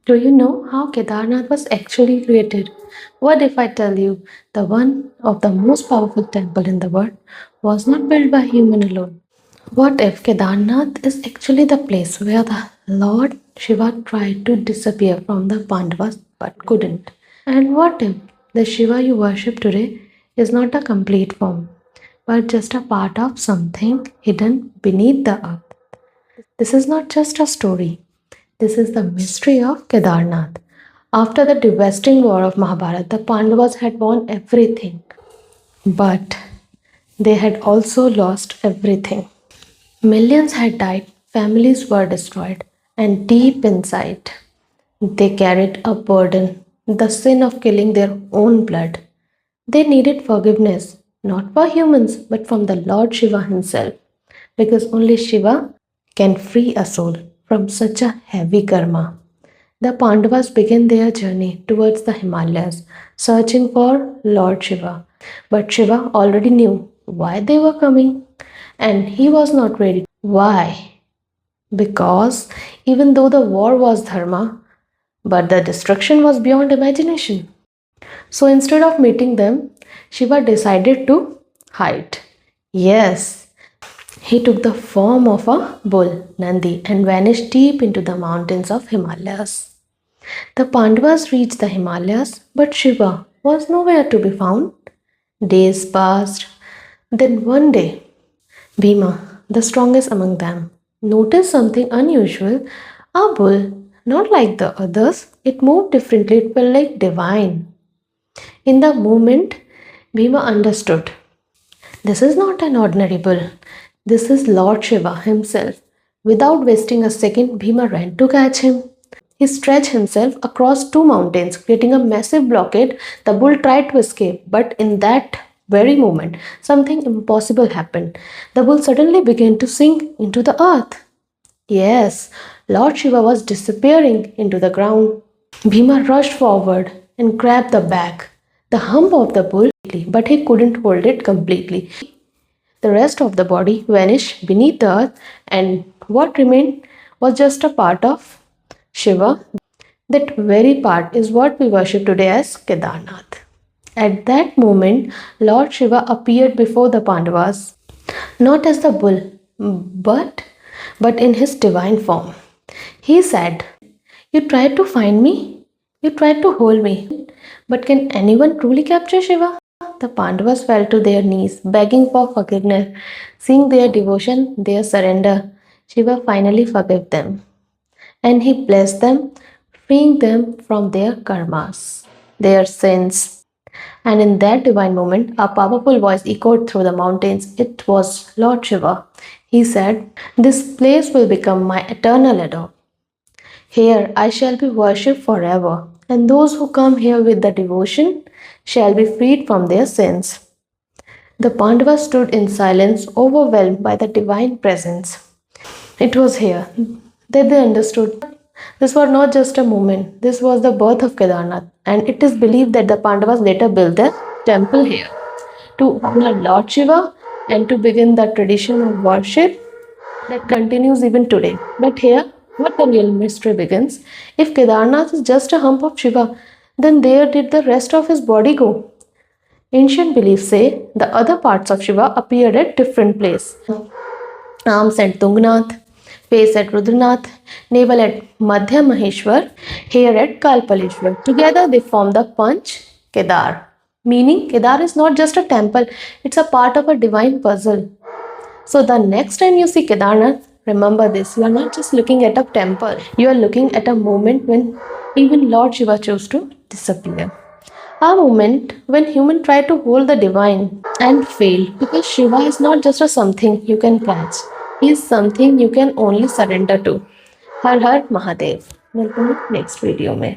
Do you know how Kedarnath was actually created? What if I tell you the one of the most powerful temple in the world was not built by human alone? What if Kedarnath is actually the place where the Lord Shiva tried to disappear from the Pandavas but couldn't? And what if the Shiva you worship today is not a complete form but just a part of something hidden beneath the earth? This is not just a story. This is the mystery of Kedarnath. After the devastating war of Mahabharata, the Pandavas had won everything, but they had also lost everything. Millions had died, families were destroyed, and deep inside, they carried a burden, the sin of killing their own blood. They needed forgiveness, not for humans, but from the Lord Shiva himself, because only Shiva can free a soul from such a heavy karma. The Pandavas began their journey towards the Himalayas, searching for Lord Shiva. But Shiva already knew why they were coming, and he was not ready. Why? Because even though the war was dharma, but the destruction was beyond imagination. So instead of meeting them, Shiva decided to hide. Yes, he took the form of a bull, Nandi, and vanished deep into the mountains of Himalayas. The Pandavas reached the Himalayas, but Shiva was nowhere to be found. Days passed. Then one day, Bhima, the strongest among them, noticed something unusual. A bull, not like the others, it moved differently, it felt like divine. In the moment, Bhima understood this is not an ordinary bull. This is Lord Shiva himself. Without wasting a second, Bhima ran to catch him. He stretched himself across two mountains, creating a massive blockade. The bull tried to escape, but in that very moment, something impossible happened. The bull suddenly began to sink into the earth. Yes, Lord Shiva was disappearing into the ground. Bhima rushed forward and grabbed the back, the hump of the bull, but he couldn't hold it completely. The rest of the body vanished beneath the earth, and what remained was just a part of Shiva. That very part is what we worship today as Kedarnath. At that moment, Lord Shiva appeared before the Pandavas, not as the bull, but in his divine form. He said, "You tried to find me, you tried to hold me, but can anyone truly capture Shiva?" The Pandavas fell to their knees, begging for forgiveness. Seeing their devotion, their surrender, Shiva finally forgave them, and he blessed them, freeing them from their karmas, their sins. And in that divine moment, a powerful voice echoed through the mountains. It was Lord Shiva. He said, "This place will become my eternal abode. Here I shall be worshipped forever, and those who come here with the devotion shall be freed from their sins." The Pandavas stood in silence, overwhelmed by the divine presence. It was here that they understood this was not just a moment, this was the birth of Kedarnath, and it is believed that the Pandavas later built their temple here to honor Lord Shiva and to begin the tradition of worship that continues even today. But here, what the real mystery begins. If Kedarnath is just a hump of Shiva, then where did the rest of his body go? Ancient beliefs say the other parts of Shiva appeared at different places. Arms at Tungnath, face at Rudranath, navel at Madhya Maheshwar, hair at Kalpaleshwar. Together they form the Panch Kedar. Meaning, Kedar is not just a temple, it's a part of a divine puzzle. So the next time you see Kedarnath, remember this, you are not just looking at a temple, you are looking at a moment when even Lord Shiva chose to disappear. A moment when humans try to hold the divine and fail, because Shiva is not just a something you can catch, he is something you can only surrender to. Har Har Mahadev. Welcome to next video में